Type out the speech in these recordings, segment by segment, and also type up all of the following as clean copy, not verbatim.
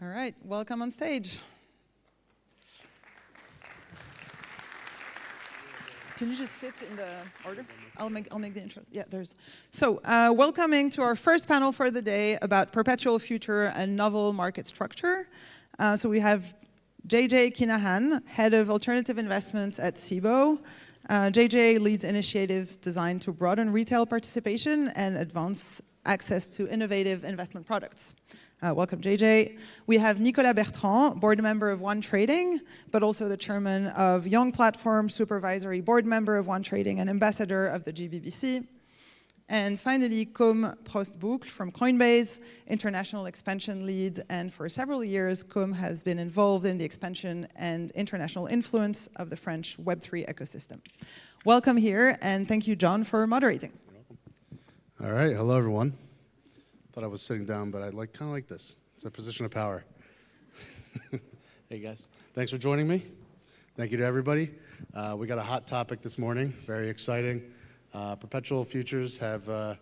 All right, welcome on stage. Can you just sit in the order? I'll make the intro. Yeah, there's. So, welcoming to our first panel for the day about perpetual future and novel market structure. So we have JJ Kinahan, head of alternative investments at CBOE. JJ leads initiatives designed to broaden retail participation and advance access to innovative investment products. Welcome, JJ. We have Nicolas Bertrand, board member of One Trading, but also the chairman of Young Platform, supervisory board member of One Trading, and ambassador of the GBBC. And finally, Com Prostboucle from Coinbase, international expansion lead. And for several years, Com has been involved in the expansion and international influence of the French Web3 ecosystem. Welcome here, and thank you, John, for moderating. You're welcome. All right, hello, everyone. Thought I was sitting down, but I kind of like this. It's a position of power. Hey, guys. Thanks for joining me. Thank you to everybody. We got a hot topic this morning, very exciting. Perpetual futures have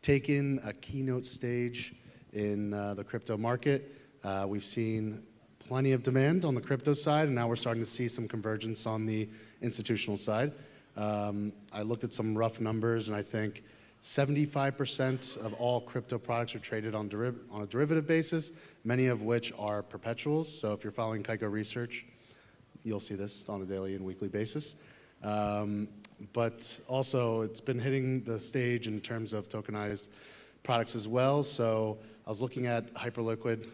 taken a keynote stage in the crypto market. We've seen plenty of demand on the crypto side, and now we're starting to see some convergence on the institutional side. I looked at some rough numbers, and I think 75% of all crypto products are traded on a derivative basis, many of which are perpetuals. So if you're following Kaiko research, you'll see this on a daily and weekly basis. But also, it's been hitting the stage in terms of tokenized products as well. So I was looking at hyperliquid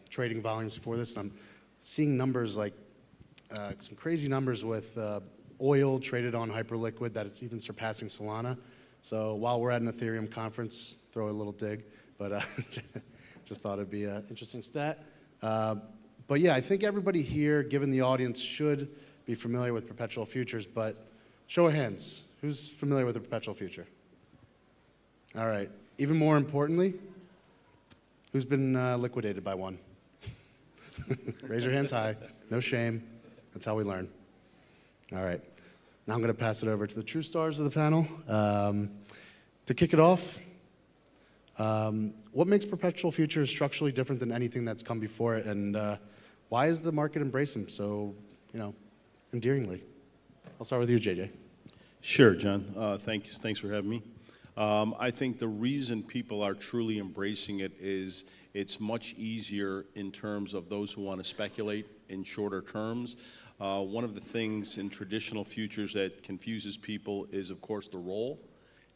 trading volumes before this, and I'm seeing numbers like some crazy numbers with oil traded on hyperliquid that it's even surpassing Solana. So while we're at an Ethereum conference, throw a little dig, but just thought it'd be an interesting stat. But yeah, I think everybody here, given the audience, should be familiar with perpetual futures, but show of hands, who's familiar with a perpetual future? All right, even more importantly, who's been liquidated by one? Raise your hands high, no shame, that's how we learn. All right. Now I'm going to pass it over to the true stars of the panel. To kick it off, what makes perpetual futures structurally different than anything that's come before it, and why is the market embracing them so, endearingly? I'll start with you, JJ. Sure, John. Thanks for having me. I think the reason people are truly embracing it is it's much easier in terms of those who want to speculate in shorter terms. One of the things in traditional futures that confuses people is, of course, the roll.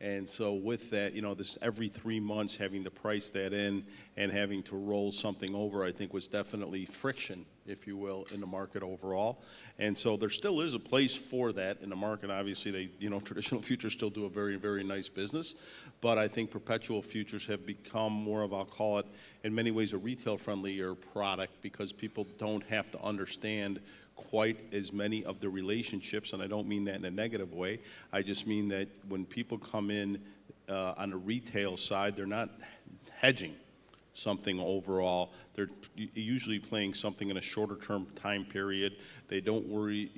And so with that, this every 3 months having to price that in and having to roll something over, I think was definitely friction, if you will, in the market overall. And so there still is a place for that in the market. Obviously, traditional futures still do a very, very nice business. But I think perpetual futures have become more of, I'll call it, in many ways, a retail-friendlier product because people don't have to understand quite as many of the relationships, and I don't mean that in a negative way. I just mean that when people come in on the retail side, they're not hedging something overall. They're usually playing something in a shorter term time period. They don't worry,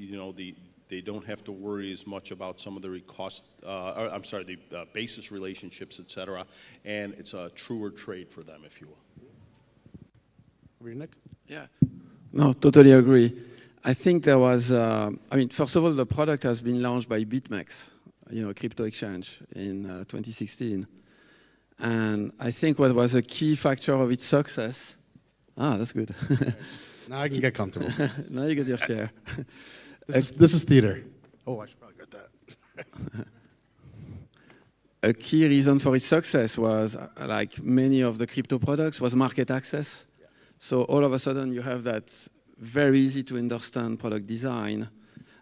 they don't have to worry as much about some of the the basis relationships, et cetera, and it's a truer trade for them, if you will. Over to Nick? Yeah, no, totally agree. I think there was, first of all, the product has been launched by BitMEX, crypto exchange in 2016. And I think what was a key factor of its success, that's good. Now I can get comfortable. Now you get your chair. This is theater. Oh, I should probably get that. A key reason for its success was, like many of the crypto products, was market access. Yeah. So all of a sudden you have that very easy to understand product design,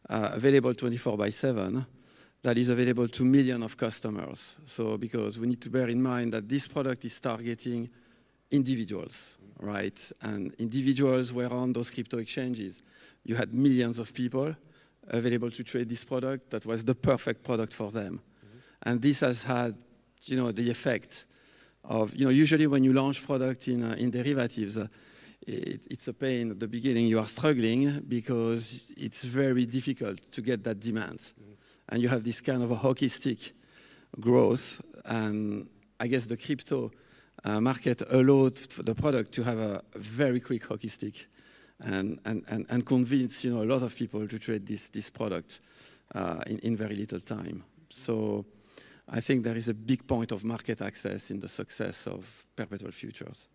available 24/7, that is available to millions of customers. So because we need to bear in mind that this product is targeting individuals, right? And individuals were on those crypto exchanges. You had millions of people available to trade this product that was the perfect product for them. Mm-hmm. And this has had, the effect of, usually when you launch product in derivatives, it's a pain at the beginning. You are struggling because it's very difficult to get that demand. Mm-hmm. And you have this kind of a hockey stick growth. And I guess the crypto market allowed the product to have a very quick hockey stick and convince a lot of people to trade this product in very little time. So I think there is a big point of market access in the success of perpetual futures.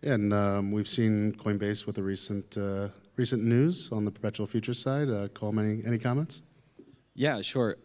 Yeah, and we've seen Coinbase with the recent news on the perpetual futures side. Coleman, any comments? Yeah, sure.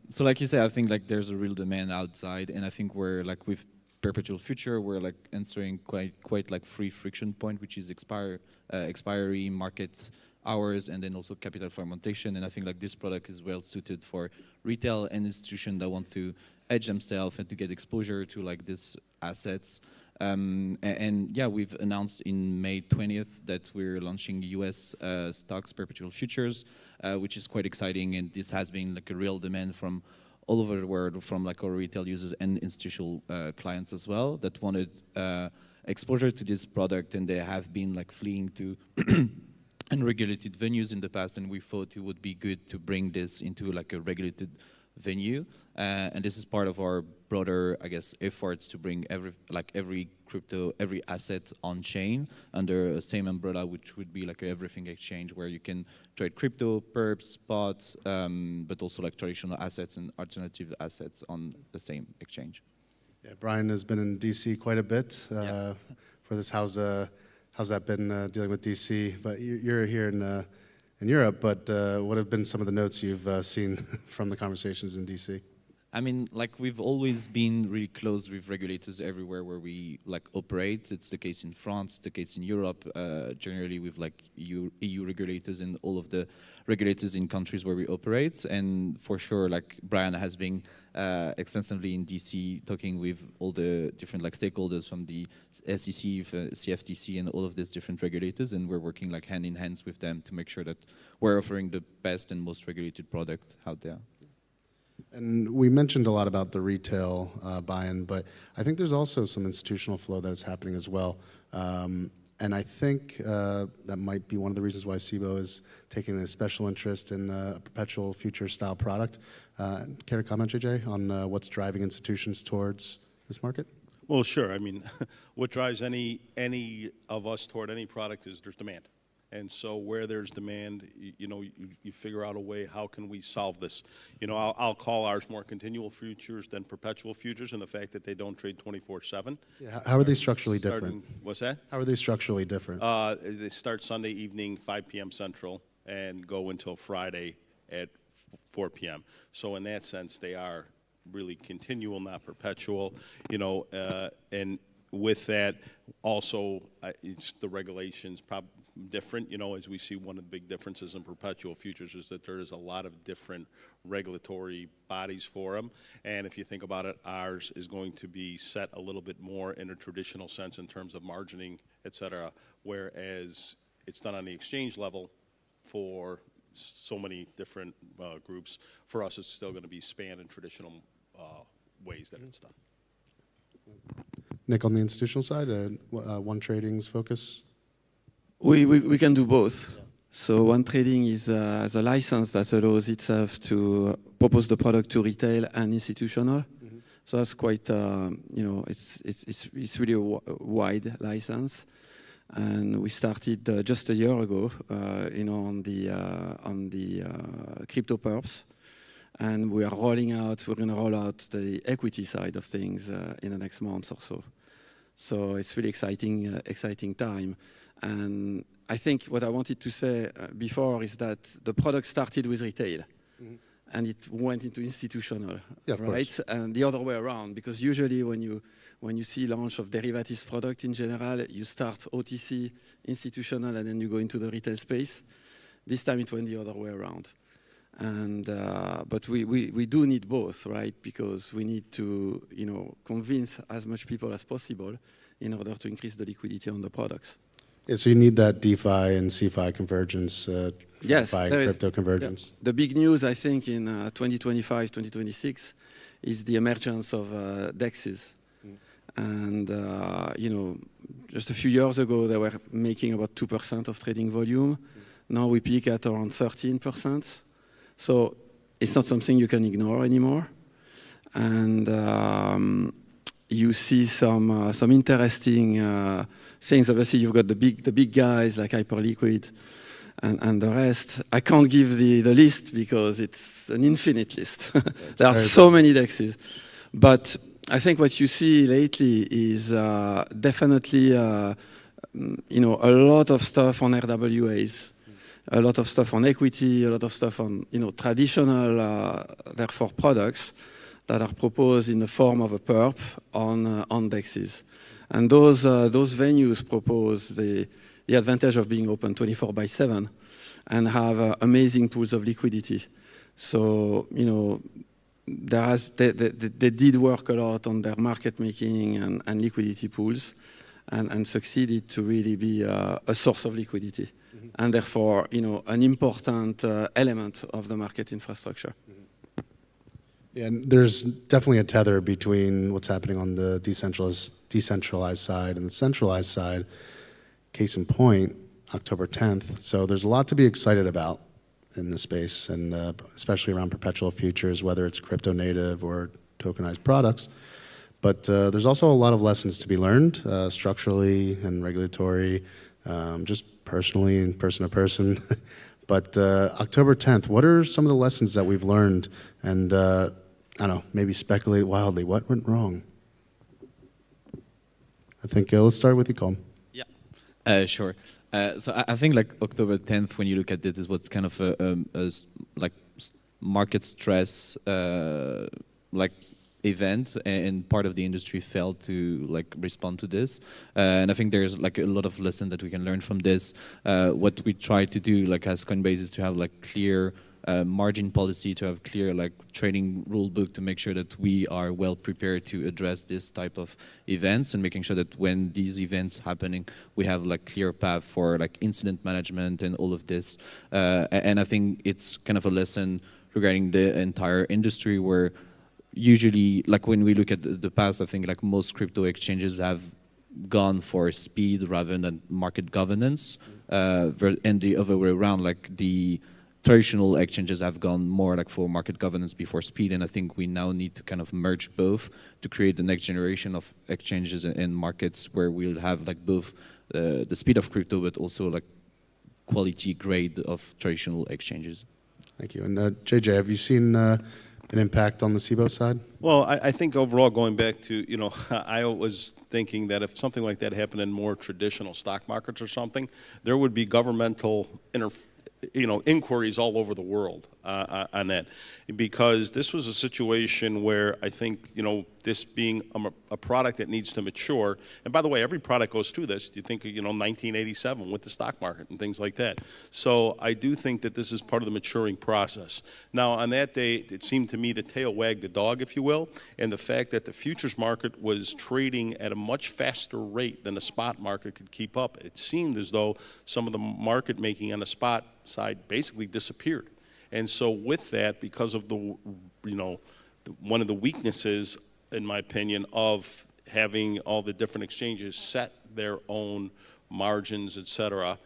So like you said, I think like there's a real demand outside, and I think we're like with perpetual future, we're like answering quite like free friction point, which is expiry, market hours, and then also capital fragmentation. And I think like this product is well suited for retail and institutions that want to hedge themselves and to get exposure to like these assets. And yeah, we've announced in May 20th that we're launching US stocks perpetual futures, which is quite exciting. And this has been like a real demand from all over the world, from like our retail users and institutional clients as well, that wanted exposure to this product, and they have been like fleeing to unregulated venues in the past, and we thought it would be good to bring this into like a regulated venue, and this is part of our broader, I guess, efforts to bring every crypto, every asset on chain under the same umbrella, which would be like a everything exchange where you can trade crypto, perps, spots, but also like traditional assets and alternative assets on the same exchange. Yeah, Brian has been in DC quite a bit for this. How's that been dealing with DC? But you're here in Europe, but what have been some of the notes you've seen from the conversations in DC? I mean, like we've always been really close with regulators everywhere where we like operate. It's the case in France, it's the case in Europe, generally with like EU regulators and all of the regulators in countries where we operate. And for sure, like Brian has been extensively in DC talking with all the different like stakeholders from the SEC, CFDs, and all of these different regulators. And we're working like hand in hand with them to make sure that we're offering the best and most regulated product out there. And we mentioned a lot about the retail buy-in, but I think there's also some institutional flow that is happening as well. And I think that might be one of the reasons why CBOE is taking a special interest in a perpetual future style product. Care to comment, JJ, on what's driving institutions towards this market? Well, sure. I mean, what drives any of us toward any product is there's demand. And so where there's demand, you figure out a way, how can we solve this? I'll call ours more continual futures than perpetual futures, and the fact that they don't trade 24/7. Yeah, how are they structurally different? What's that? How are they structurally different? They start Sunday evening, 5 p.m. Central, and go until Friday at 4 p.m. So in that sense, they are really continual, not perpetual. And with that, also, it's the regulations probably different, as we see. One of the big differences in perpetual futures is that there is a lot of different regulatory bodies for them. And if you think about it, ours is going to be set a little bit more in a traditional sense in terms of margining, et cetera, whereas it's done on the exchange level for so many different groups. For us, it's still going to be spanned in traditional ways that it's done. Nick, on the institutional side, One Trading's focus? We can do both. Yeah. So One Trading is a license that allows itself to propose the product to retail and institutional. Mm-hmm. So that's quite, it's really a wide license. And we started just a year ago, on the crypto perps. And we're going to roll out the equity side of things in the next month or so. So it's really exciting time. And I think what I wanted to say before is that the product started with retail, and it went into institutional, right? And the other way around, because usually when you see launch of derivatives product in general, you start OTC, institutional, and then you go into the retail space. This time it went the other way around. And but we do need both, right? Because we need to convince as much people as possible in order to increase the liquidity on the products. Yeah, so you need that DeFi and CeFi convergence, yes, DeFi crypto convergence. The big news, I think, in 2025, 2026 is the emergence of DEXs. And, just a few years ago, they were making about 2% of trading volume. Now we peak at around 13%. So it's not something you can ignore anymore. And you see some interesting things. Obviously, you've got the big guys like Hyperliquid and the rest. I can't give the list because it's an infinite list. There are so many DEXs. But I think what you see lately is definitely a lot of stuff on RWAs, a lot of stuff on equity, a lot of stuff on traditional, therefore, products that are proposed in the form of a perp on DEXs. And those venues propose the advantage of being open 24/7 and have amazing pools of liquidity. So, they did work a lot on their market making and liquidity pools and succeeded to really be a source of liquidity. Mm-hmm. And therefore, an important element of the market infrastructure. Mm-hmm. Yeah, and there's definitely a tether between what's happening on the decentralized side and the centralized side. Case in point, October 10th. So there's a lot to be excited about in the space, and especially around perpetual futures, whether it's crypto native or tokenized products. But there's also a lot of lessons to be learned structurally and regulatory, just personally and person to person. But October 10th, what are some of the lessons that we've learned? And I don't know, maybe speculate wildly. What went wrong? I think let's start with you, Colm. Yeah, sure. So I think like October 10th, when you look at it, is what's kind of a market stress like event, and part of the industry failed to like respond to this. And I think there's like a lot of lesson that we can learn from this. What we try to do like as Coinbase is to have like clear margin policy, to have clear like trading rule book, to make sure that we are well prepared to address this type of events, and making sure that when these events happening, we have like clear path for like incident management and all of this. And I think it's kind of a lesson regarding the entire industry, where usually like when we look at the past, I think like most crypto exchanges have gone for speed rather than market governance, and the other way around, like the traditional exchanges have gone more like for market governance before speed, and I think we now need to kind of merge both to create the next generation of exchanges and markets where we'll have like both the speed of crypto, but also like quality grade of traditional exchanges. Thank you. And JJ, have you seen an impact on the CBOE side? Well, I think overall, going back to, I was thinking that if something like that happened in more traditional stock markets or something, there would be governmental inquiries all over the world on that, because this was a situation where I think, this being a product that needs to mature, and by the way, every product goes through this. You think, 1987 with the stock market and things like that. So I do think that this is part of the maturing process. Now, on that day, it seemed to me the tail wagged the dog, if you will, and the fact that the futures market was trading at a much faster rate than the spot market could keep up. It seemed as though some of the market making on the spot side basically disappeared. And so with that, because of one of the weaknesses, in my opinion, of having all the different exchanges set their own margins, et cetera,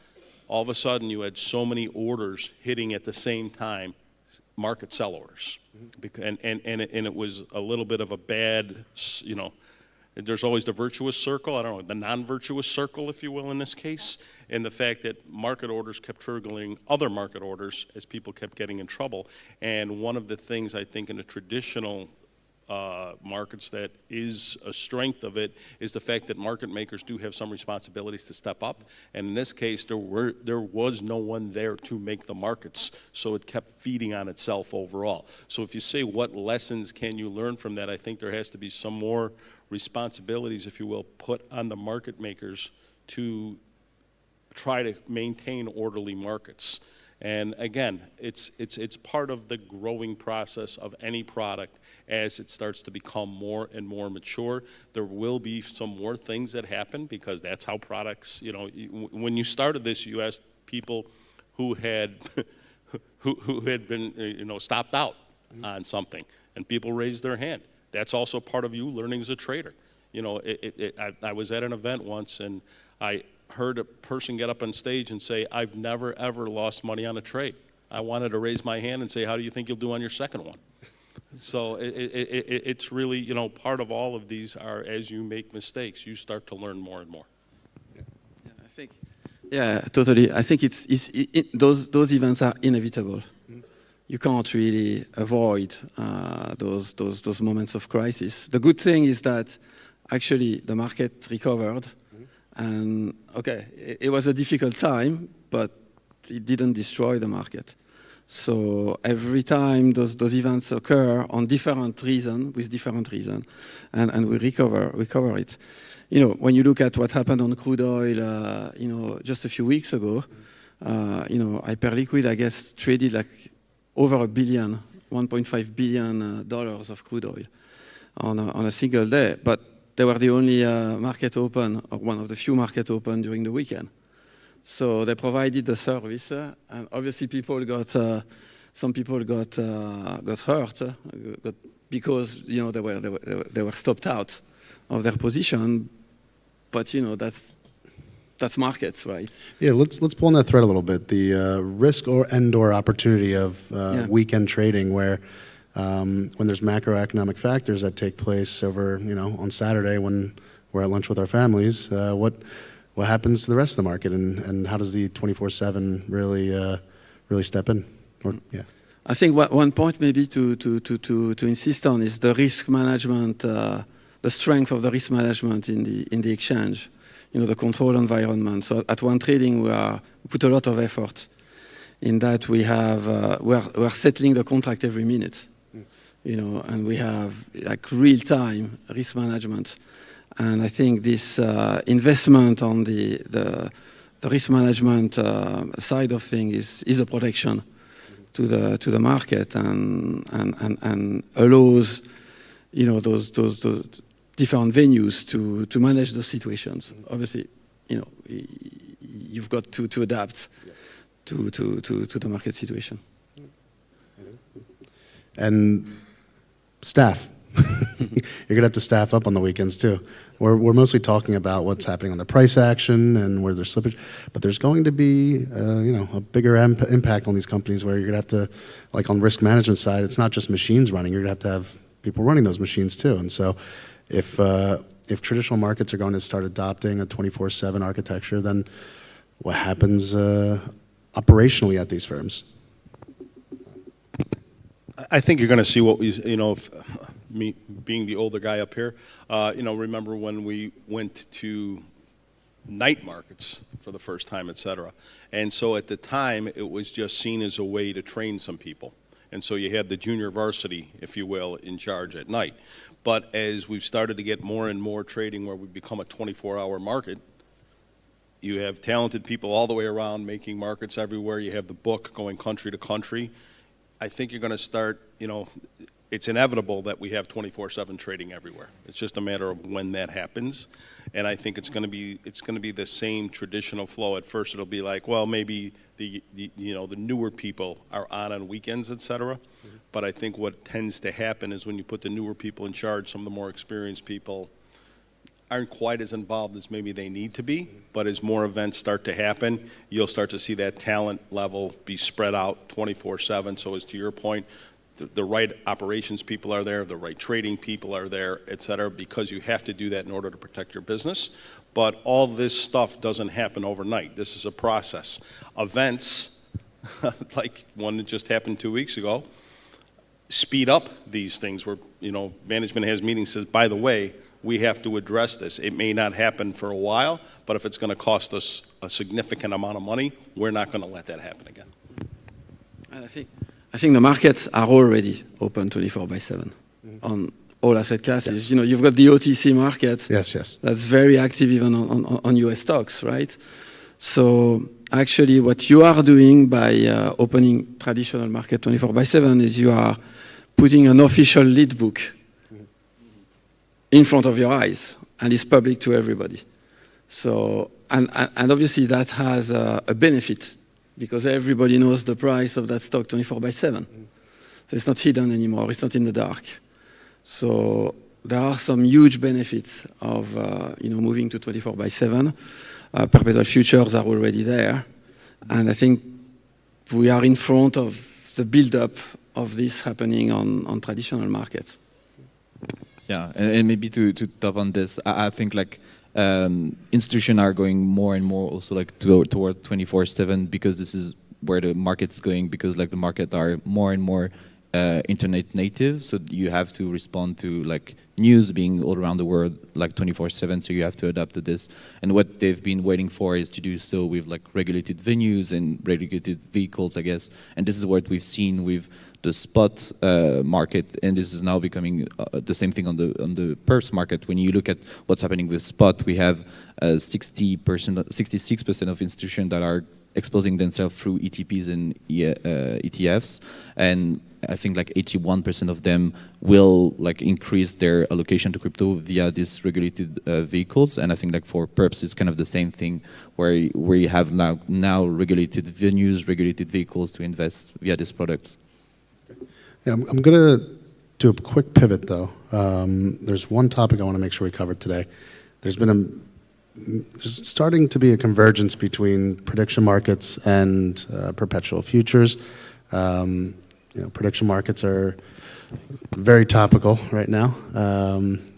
all of a sudden you had so many orders hitting at the same time, market sell orders. And it was a little bit of a bad, there's always the virtuous circle, I don't know, the non-virtuous circle, if you will, in this case, and the fact that market orders kept triggering other market orders as people kept getting in trouble. And one of the things I think in the traditional markets that is a strength of it is the fact that market makers do have some responsibilities to step up. And in this case, there was no one there to make the markets, so it kept feeding on itself overall. So if you say what lessons can you learn from that, I think there has to be some more responsibilities, if you will, put on the market makers to try to maintain orderly markets. And again, it's part of the growing process of any product as it starts to become more and more mature. There will be some more things that happen, because that's how products, when you started this, you asked people who had who had been stopped out on something, and people raised their hand. That's also part of you learning as a trader. I was at an event once, and I heard a person get up on stage and say, "I've never ever lost money on a trade." I wanted to raise my hand and say, "How do you think you'll do on your second one?" So it's really, you know, part of all of these are as you make mistakes, you start to learn more and more. I think, yeah, totally. I think those events are inevitable. You can't really avoid those moments of crisis. The good thing is that actually the market recovered, and okay, it was a difficult time, but it didn't destroy the market. So every time those events occur on different reason, with different reason, and we recover it. You know, when you look at what happened on crude oil, you know, just a few weeks ago, you know, Hyperliquid, I guess, traded like over $1.5 billion of crude oil on a single day. But they were the only market open, or one of the few market open during the weekend. So they provided the service, and obviously some people got hurt because, you know, they were stopped out of their position. But, you know, that's markets, right? Yeah, let's pull on that thread a little bit. The risk or opportunity of weekend trading, where when there's macroeconomic factors that take place over, you know, on Saturday when we're at lunch with our families, what happens to the rest of the market, and how does the 24/7 really step in? Or, yeah. I think one point maybe to insist on is the risk management, the strength of the risk management in the exchange. You know, the control environment. So at One Trading, we put a lot of effort in that. We are settling the contract every minute. You know, and we have like real-time risk management. And I think this investment on the risk management side of things is a protection to the market and allows, you know, those different venues to manage those situations. Obviously, you know, you've got to adapt to the market situation. And staff. You're gonna have to staff up on the weekends too. We're mostly talking about what's happening on the price action and where there's slippage, but there's going to be you know, a bigger impact on these companies where you're gonna have to, like on risk management side, it's not just machines running. You're gonna have people running those machines too. And so, if traditional markets are going to start adopting a 24/7 architecture, then what happens operationally at these firms? I think you're going to see what you know, me being the older guy up here, you know, remember when we went to night markets for the first time, et cetera. And so at the time, it was just seen as a way to train some people. And so you had the junior varsity, if you will, in charge at night. But as we've started to get more and more trading where we become a 24-hour market, you have talented people all the way around making markets everywhere. You have the book going country to country. I think you're going to start, you know, it's inevitable that we have 24/7 trading everywhere. It's just a matter of when that happens. And I think it's going to be the same traditional flow. At first it'll be like, well, maybe the you know, the newer people are on weekends, et cetera. Mm-hmm. But I think what tends to happen is when you put the newer people in charge, some of the more experienced people aren't quite as involved as maybe they need to be, but as more events start to happen, you'll start to see that talent level be spread out 24/7. So as to your point, the right operations people are there, the right trading people are there, et cetera, because you have to do that in order to protect your business. But all this stuff doesn't happen overnight. This is a process. Events, like one that just happened 2 weeks ago, speed up these things where, you know, management has meetings, says, by the way, we have to address this. It may not happen for a while, but if it's going to cost us a significant amount of money, we're not going to let that happen again. And I think the markets are already open 24/7 on all asset classes. Yes. You know, you've got the OTC market. Yes. That's very active even on US stocks, right? So actually what you are doing by opening traditional market 24/7 is you are putting an official lead book in front of your eyes, and it's public to everybody. So, and obviously that has a benefit because everybody knows the price of that stock 24/7. So it's not hidden anymore, it's not in the dark. So there are some huge benefits of you know, moving to 24/7. Perpetual futures are already there. And I think we are in front of the build-up of this happening on traditional markets. Yeah, and maybe to top on this, I think like institutions are going more and more also like to go toward 24/7 because this is where the market's going, because like the market are more and more internet native, so you have to respond to like news being all around the world like 24/7, so you have to adapt to this. And what they've been waiting for is to do so with like regulated venues and regulated vehicles, I guess. And this is what we've seen with the spot market, and this is now becoming the same thing on the perps market. When you look at what's happening with spot, we have 66% of institutions that are exposing themselves through ETPs and ETFs, and I think like 81% of them will like increase their allocation to crypto via these regulated vehicles. And I think like for perps, it's kind of the same thing, where you have now regulated venues, regulated vehicles to invest via these products. Yeah, I'm going to do a quick pivot, though. There's one topic I want to make sure we covered today. There's starting to be a convergence between prediction markets and perpetual futures. Prediction markets are very topical right now.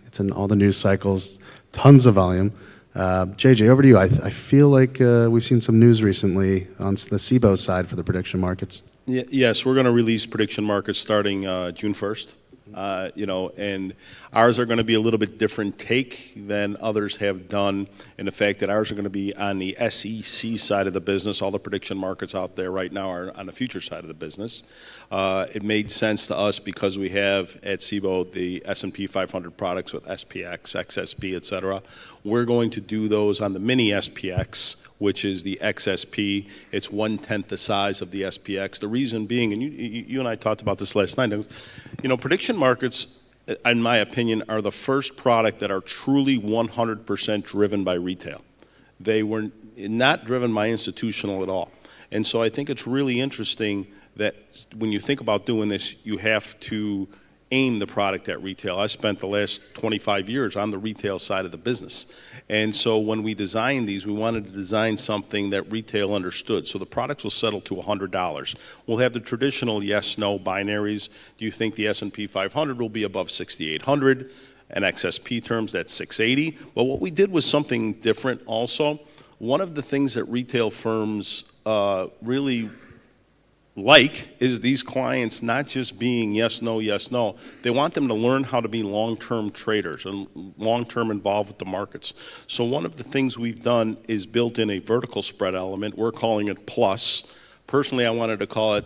It's in all the news cycles, tons of volume. JJ, over to you. I feel like we've seen some news recently on the CBOE side for the prediction markets. Yes, we're going to release prediction markets starting June 1st. And ours are going to be a little bit different take than others have done, in the fact that ours are going to be on the SEC side of the business. All the prediction markets out there right now are on the future side of the business. It made sense to us because we have at CBOE the S&P 500 products with SPX, XSP, et cetera. We're going to do those on the mini SPX, which is the XSP. It's 1/10 the size of the SPX. The reason being, and you and I talked about this last night, prediction markets, in my opinion, are the first product that are truly 100% driven by retail. They were not driven by institutional at all. And so I think it's really interesting that when you think about doing this, you have to aim the product at retail. I spent the last 25 years on the retail side of the business. And so when we designed these, we wanted to design something that retail understood. So the products will settle to $100. We'll have the traditional yes/no binaries. Do you think the S&P 500 will be above 6,800? In XSP terms, that's 680. But what we did was something different also. One of the things that retail firms really like is these clients not just being yes, no, yes, no. They want them to learn how to be long-term traders and long-term involved with the markets. So one of the things we've done is built in a vertical spread element. We're calling it plus. Personally, I wanted to call it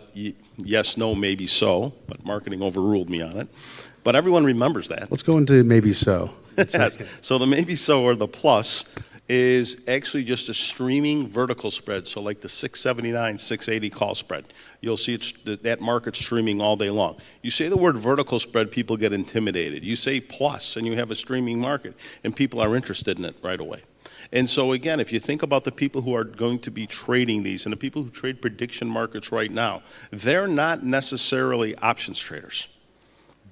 yes, no, maybe so, but marketing overruled me on it. But everyone remembers that. Let's go into maybe so. So the maybe so or the plus is actually just a streaming vertical spread. So like the 679, 680 call spread. You'll see that market streaming all day long. You say the word vertical spread, people get intimidated. You say plus, and you have a streaming market, and people are interested in it right away. And so again, if you think about the people who are going to be trading these, and the people who trade prediction markets right now, they're not necessarily options traders,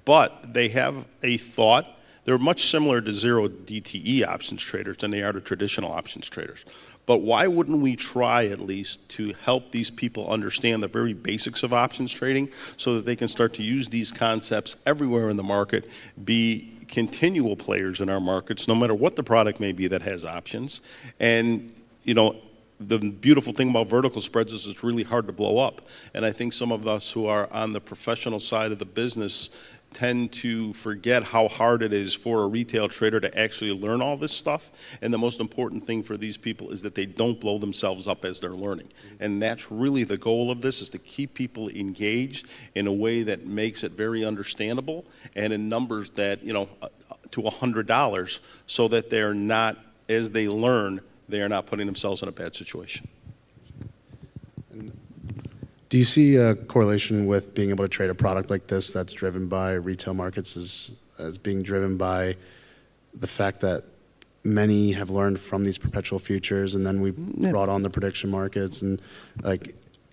but they have a thought. They're much similar to zero DTE options traders than they are to traditional options traders. But why wouldn't we try at least to help these people understand the very basics of options trading so that they can start to use these concepts everywhere in the market, be continual players in our markets, no matter what the product may be that has options. And, the beautiful thing about vertical spreads is it's really hard to blow up. And I think some of us who are on the professional side of the business tend to forget how hard it is for a retail trader to actually learn all this stuff. And the most important thing for these people is that they don't blow themselves up as they're learning. And that's really the goal of this, is to keep people engaged in a way that makes it very understandable and in numbers that, to $100, so that they're not, as they learn, they are not putting themselves in a bad situation. Do you see a correlation with being able to trade a product like this that's driven by retail markets as being driven by the fact that many have learned from these perpetual futures, and then we brought on the prediction markets, and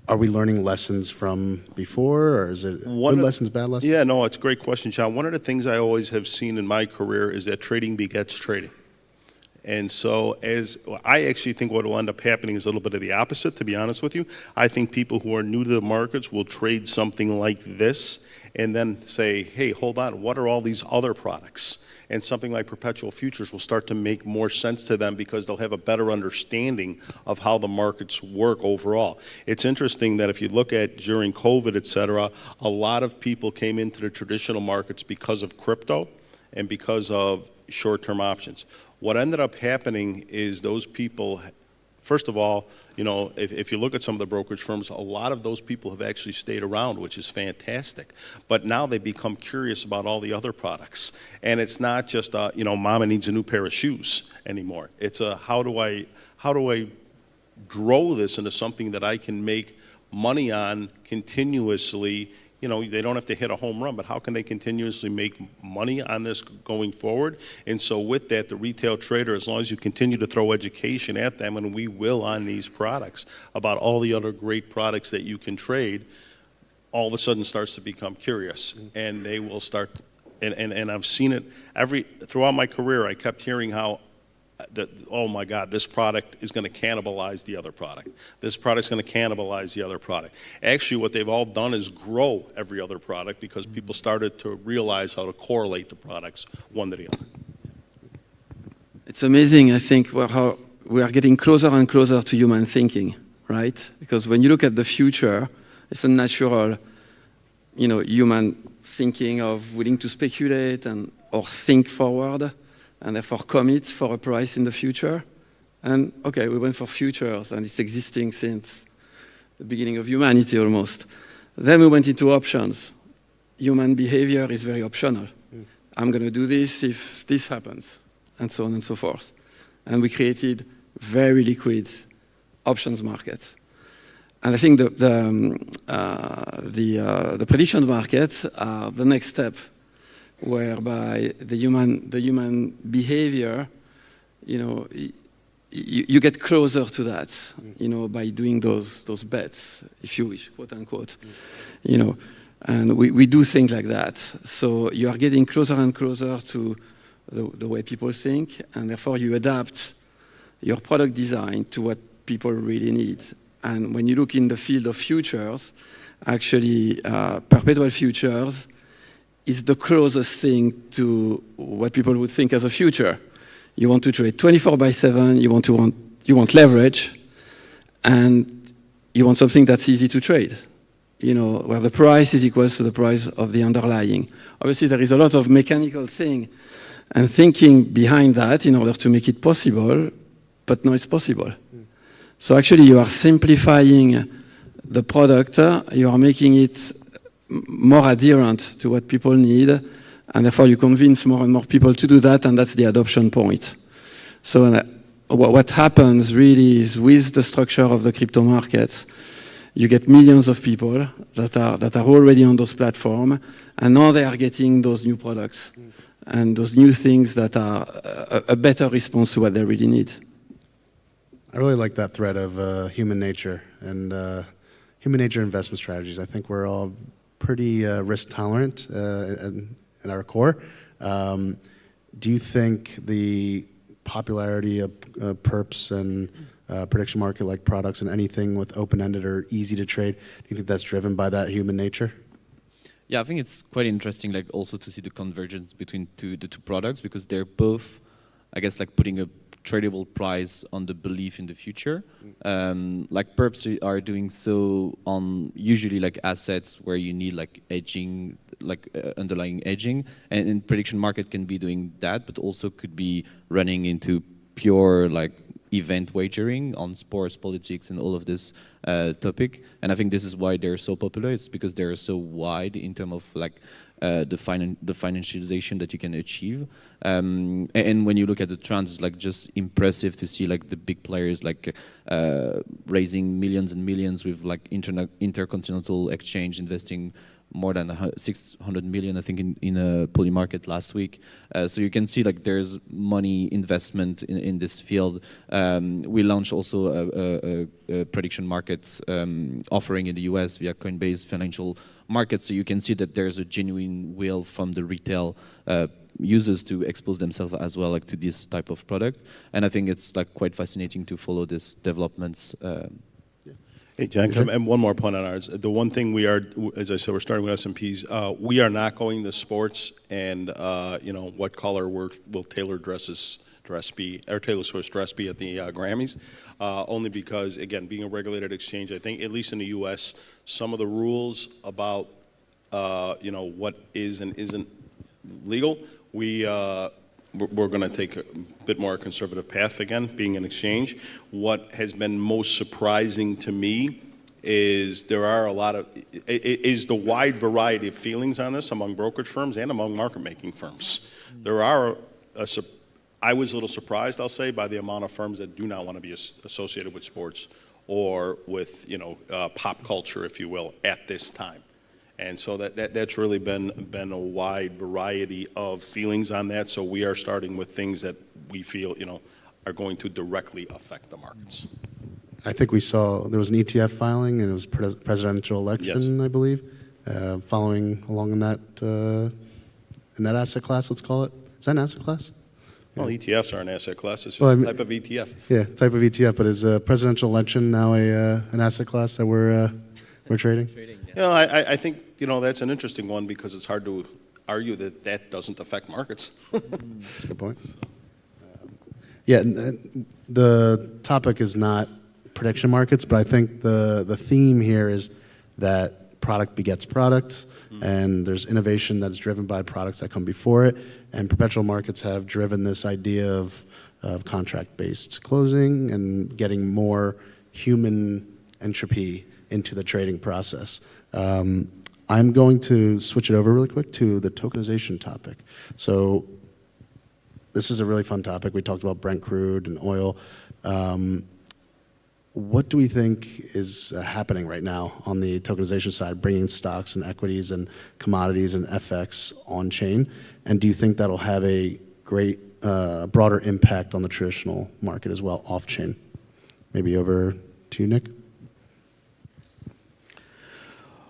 are we learning lessons from before, or is it good lessons, bad lessons? Yeah, no, it's a great question, John. One of the things I always have seen in my career is that trading begets trading. And so I actually think what will end up happening is a little bit of the opposite, to be honest with you. I think people who are new to the markets will trade something like this and then say, hey, hold on, what are all these other products? And something like perpetual futures will start to make more sense to them because they'll have a better understanding of how the markets work overall. It's interesting that if you look at during COVID, et cetera, a lot of people came into the traditional markets because of crypto and because of short-term options. What ended up happening is those people, first of all, you know, if you look at some of the brokerage firms, a lot of those people have actually stayed around, which is fantastic. But now they become curious about all the other products. And it's not just, you know, mama needs a new pair of shoes anymore. It's a, how do I grow this into something that I can make money on continuously? You know, they don't have to hit a home run, but how can they continuously make money on this going forward? And so with that, the retail trader, as long as you continue to throw education at them, and we will on these products, about all the other great products that you can trade, all of a sudden starts to become curious. And they will start, and I've seen it throughout my career, I kept hearing how, oh my God, this product is going to cannibalize the other product. This product's going to cannibalize the other product. Actually, what they've all done is grow every other product because people started to realize how to correlate the products one to the other. It's amazing, I think, how we are getting closer and closer to human thinking, right? Because when you look at the future, it's a natural, you know, human thinking of willing to speculate or think forward, and therefore commit for a price in the future. And okay, we went for futures, and it's existing since the beginning of humanity almost. Then we went into options. Human behavior is very optional. I'm going to do this if this happens, and so on and so forth. And we created very liquid options market. And I think the prediction markets are the next step, whereby the human behavior, you know, you get closer to that, you know, by doing those bets, if you wish, quote unquote, you know, and we do things like that. So you are getting closer and closer to the way people think, and therefore you adapt your product design to what people really need. And when you look in the field of futures, actually, perpetual futures is the closest thing to what people would think as a future. You want to trade 24/7, you want leverage, and you want something that's easy to trade, you know, where the price is equal to the price of the underlying. Obviously, there is a lot of mechanical thing and thinking behind that in order to make it possible, but no, it's possible. So actually, you are simplifying the product, you are making it more adherent to what people need, and therefore you convince more and more people to do that, and that's the adoption point. So what happens really is with the structure of the crypto markets, you get millions of people that are already on those platforms, and now they are getting those new products and those new things that are a better response to what they really need. I really like that thread of human nature and human nature investment strategies. I think we're all pretty risk tolerant in our core. Do you think the popularity of perps and prediction market-like products and anything with open-ended or easy to trade, do you think that's driven by that human nature? Yeah, I think it's quite interesting, like also to see the convergence between the two products, because they're both, I guess, like putting a tradable price on the belief in the future. Like perps are doing so on usually like assets where you need like hedging, like underlying hedging, and in prediction market can be doing that, but also could be running into pure like event wagering on sports, politics, and all of this topic. And I think this is why they're so popular. It's because they're so wide in terms of like the financialization that you can achieve. And when you look at the trends, it's like just impressive to see like the big players like raising millions and millions with like intercontinental exchange investing more than 600 million, I think, in a poly market last week. So you can see like there's money investment in this field. We launched also a prediction markets offering in the US via Coinbase Financial Markets. So you can see that there's a genuine will from the retail users to expose themselves as well, like to this type of product. And I think it's like quite fascinating to follow these developments. Hey, John, and one more point on ours. The one thing we are, as I said, we're starting with S&Ps. We are not going to sports and, you know, what color will Taylor Swift's dress be at the Grammys, only because, again, being a regulated exchange, I think, at least in the U.S., some of the rules about, you know, what is and isn't legal, we're going to take a bit more conservative path again, being an exchange. What has been most surprising to me is there are a lot of, is the wide variety of feelings on this among brokerage firms and among market making firms. There are, I was a little surprised, I'll say, by the amount of firms that do not want to be associated with sports or with, you know, pop culture, if you will, at this time. And so that's really been a wide variety of feelings on that. So we are starting with things that we feel, you know, are going to directly affect the markets. I think we saw there was an ETF filing, and it was presidential election, Yes. I believe, following along in that asset class. Let's call it. Is that an asset class? Well, ETFs are an asset class. It's Well, I a mean- type of ETF. Yeah, type of ETF. But is a presidential election now an asset class that we're trading? You know, I think, you know, that's an interesting one because it's hard to argue that that doesn't affect markets. That's a good point. Yeah, the topic is not prediction markets, but I think the theme here is that product begets product, and there's innovation that's driven by products that come before it, and perpetual markets have driven this idea of contract-based closing and getting more human entropy into the trading process. I'm going to switch it over really quick to the tokenization topic. So this is a really fun topic. We talked about Brent crude and oil. What do we think is happening right now on the tokenization side, bringing stocks and equities and commodities and FX on chain? And do you think that'll have a great, broader impact on the traditional market as well, off chain? Maybe over to you, Nick.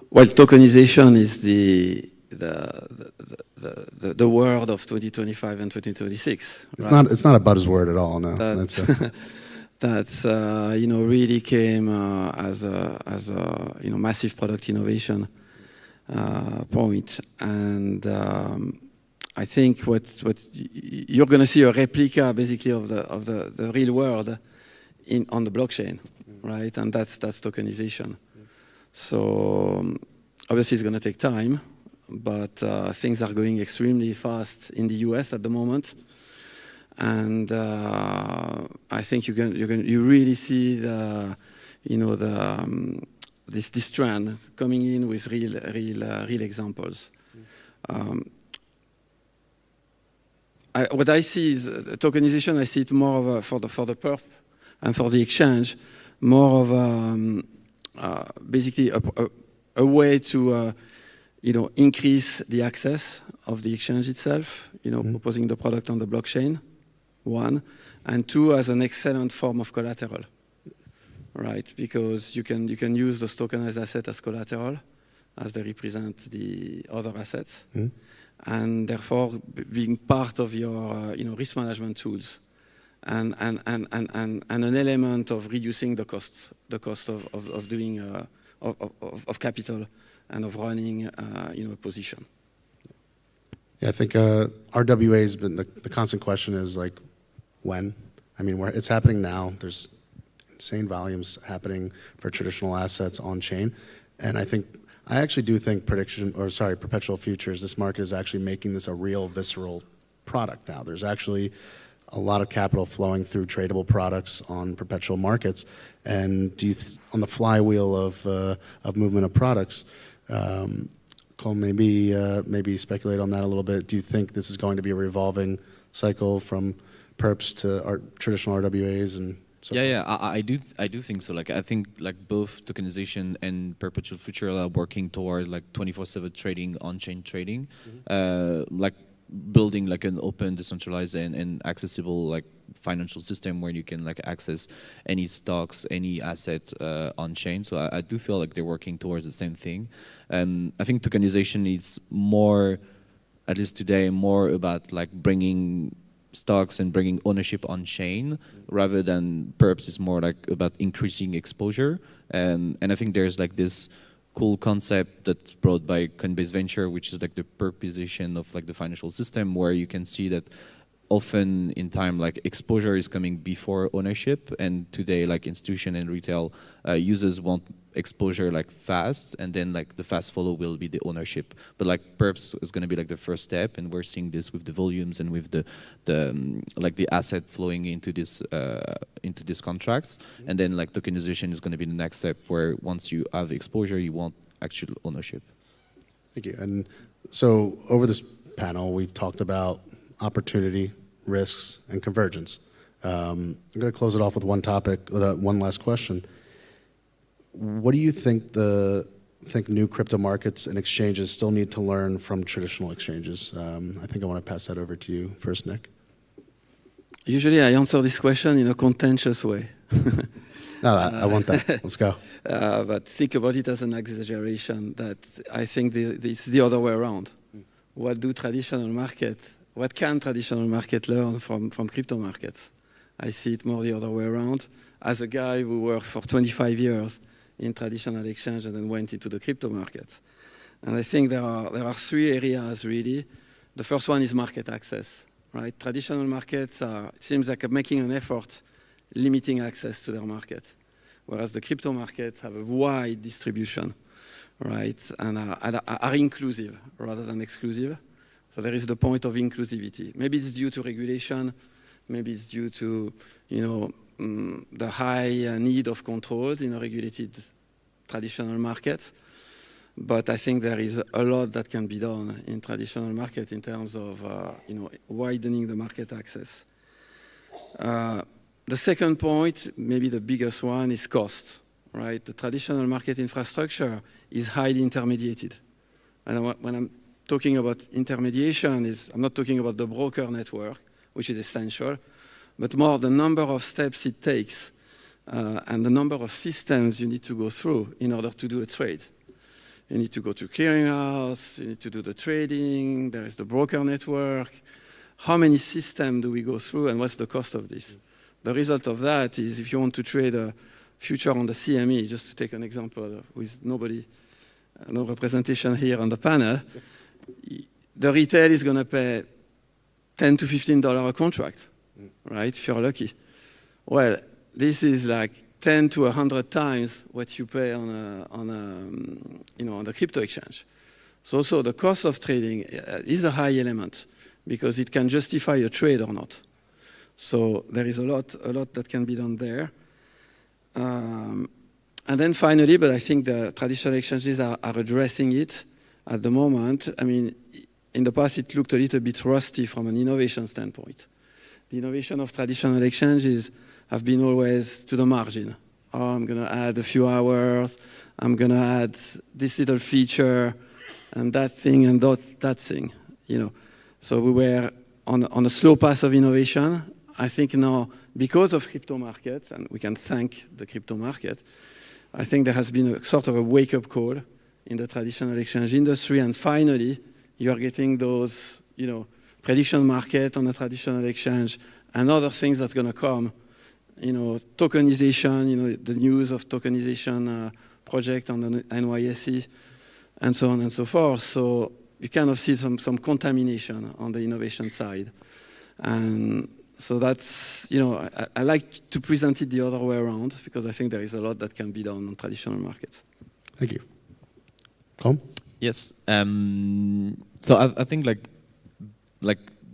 Well, tokenization is the word of 2025 and 2026. Right? It's not a buzzword at all. No. That's you know, really came as a you know, massive product innovation point, and I think what you're going to see a replica basically of the real world on the blockchain, right? And that's tokenization. So obviously it's going to take time, but things are going extremely fast in the US at the moment. And I think you really see this trend coming in with real examples. What I see is tokenization. I see it more of for the perp and for the exchange, more of basically a way to increase the access of the exchange itself. Proposing the product on the blockchain. One, and two, as an excellent form of collateral, right? Because you can use those tokenized assets as collateral, as they represent the other assets, and therefore being part of your risk management tools, and an element of reducing the cost of doing of capital and of running a position. Yeah, I think RWA has been the constant question is like, when? I mean, it's happening now. There's insane volumes happening for traditional assets on chain, and I actually do think perpetual futures. This market is actually making this a real visceral product now. There's actually a lot of capital flowing through tradable products on perpetual markets, and on the flywheel of movement of products. Cole, maybe speculate on that a little bit. Do you think this is going to be a revolving cycle from perps to traditional RWAs and So Yeah, I do think so. Like I think like both tokenization and perpetual future are working toward like 24/7 trading, on-chain trading, like building like an open, decentralized, and accessible like financial system where you can like access any stocks, any asset on-chain. So I do feel like they're working towards the same thing. I think tokenization is more, at least today, more about like bringing stocks and bringing ownership on chain rather than perps is more like about increasing exposure. And I think there's like this cool concept that's brought by Coinbase Venture, which is like the perpization of like the financial system, where you can see that often in time like exposure is coming before ownership, and today like institution and retail users want exposure like fast, and then like the fast follow will be the ownership. But like perps is going to be like the first step, and we're seeing this with the volumes and with the like the asset flowing into these contracts. And then like tokenization is going to be the next step, where once you have exposure you want actual ownership. thank you. And so over this panel, we've talked about opportunity, risks, and convergence. I'm going to close it off with one topic, with one last question. What do you think new crypto markets and exchanges still need to learn from traditional exchanges? I think I want to pass that over to you first, Nick. Usually I answer this question in a contentious way. No, I want that. Let's go. But think about it as an exaggeration, that I think it's the other way around. What can traditional market learn from crypto markets? I see it more the other way around. As a guy who worked for 25 years in traditional exchange and then went into the crypto markets. And I think there are three areas really. The first one is market access, right? Traditional markets it seems like making an effort limiting access to their market, whereas the crypto markets have a wide distribution, right? And are inclusive rather than exclusive. So there is the point of inclusivity. Maybe it's due to regulation, maybe it's due to, the high need of controls in a regulated traditional market. But I think there is a lot that can be done in traditional market in terms of, widening the market access. The second point, maybe the biggest one, is cost, right? The traditional market infrastructure is highly intermediated. And when I'm talking about intermediation, I'm not talking about the broker network, which is essential, but more the number of steps it takes and the number of systems you need to go through in order to do a trade. You need to go to clearinghouse, you need to do the trading, there is the broker network. How many systems do we go through, and what's the cost of this? The result of that is, if you want to trade a future on the CME, just to take an example with no representation here on the panel, the retail is going to pay $10 to $15 a contract, right? If you're lucky. Well, this is like 10 to 100 times what you pay on the crypto exchange. So also the cost of trading is a high element because it can justify a trade or not. So there is a lot that can be done there. And then finally, but I think the traditional exchanges are addressing it at the moment. I mean, in the past, it looked a little bit rusty from an innovation standpoint. The innovation of traditional exchanges have been always to the margin. Oh, I'm going to add a few hours. I'm going to add this little feature and that thing and that thing. So we were on a slow path of innovation. I think now, because of crypto markets, and we can thank the crypto market, I think there has been a sort of a wake-up call in the traditional exchange industry, and finally, you are getting those, prediction market on the traditional exchange and other things that's going to come, tokenization, the news of tokenization project on the NYSE, and so on and so forth. So you kind of see some contamination on the innovation side. And so that's, I like to present it the other way around because I think there is a lot that can be done on traditional markets. Thank you. Colm? Yes. So I think like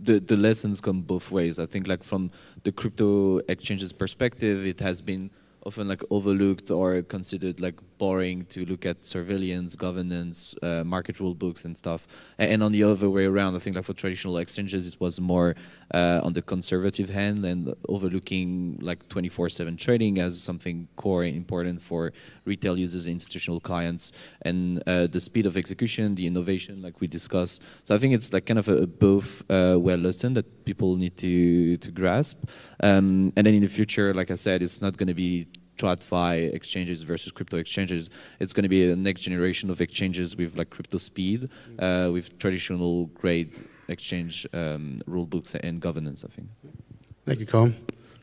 the lessons come both ways. I think like from the crypto exchanges perspective, it has been often like overlooked or considered like exploring to look at surveillance, governance, market rule books and stuff. And on the other way around, I think like for traditional exchanges, it was more on the conservative hand and overlooking like 24/7 trading as something core and important for retail users and institutional clients, and the speed of execution, the innovation, like we discussed. So I think it's like kind of a both well lesson that people need to grasp. And then in the future, like I said, it's not going to be TradFi exchanges versus crypto exchanges. It's going to be a next generation of exchanges with like crypto speed, with traditional grade exchange rule books and governance, I think. Thank you, Colm.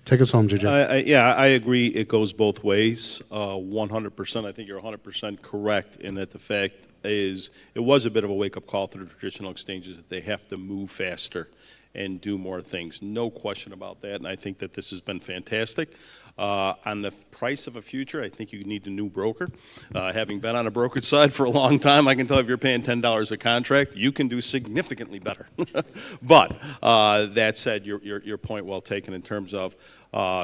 Take us home, JJ. Yeah, I agree. It goes both ways. 100%. I think you're 100% correct in that the fact is it was a bit of a wake-up call to the traditional exchanges that they have to move faster and do more things. No question about that, and I think that this has been fantastic. On the price of a future, I think you need a new broker. Having been on a brokerage side for a long time, I can tell if you're paying $10 a contract, you can do significantly better. But that said, your point well taken in terms of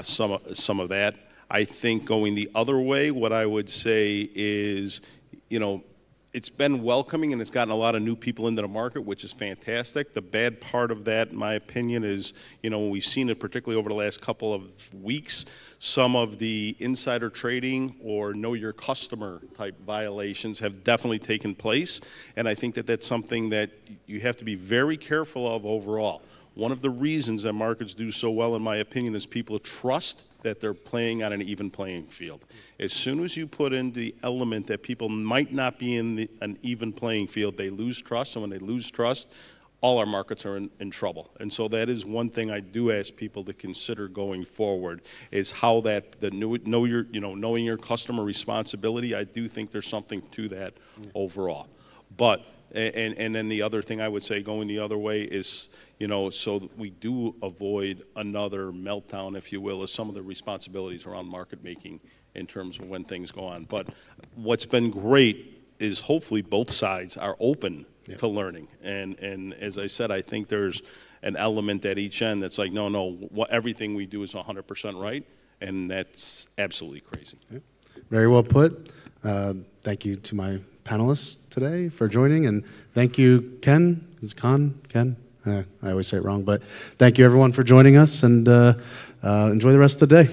some of that. I think going the other way, what I would say is, you know, it's been welcoming and it's gotten a lot of new people into the market, which is fantastic. The bad part of that, in my opinion, is, you know, we've seen it particularly over the last couple of weeks, some of the insider trading or know your customer type violations have definitely taken place. And I think that that's something that you have to be very careful of overall. One of the reasons that markets do so well, in my opinion, is people trust that they're playing on an even playing field. As soon as you put in the element that people might not be in an even playing field, they lose trust, and when they lose trust, all our markets are in trouble. And so that is one thing I do ask people to consider going forward, is how that knowing your customer responsibility. I do think there's something to that overall. But and then the other thing I would say going the other way is, you know, so that we do avoid another meltdown, if you will, is some of the responsibilities around market making in terms of when things go on. But what's been great is hopefully both sides are open to learning. And as I said, I think there's an element at each end that's like, no, everything we do is 100% right, and that's absolutely crazy. Very well put. Thank you to my panelists today for joining, and thank you, Ken. Is it Ken? I always say it wrong, but thank you everyone for joining us, and enjoy the rest of the day.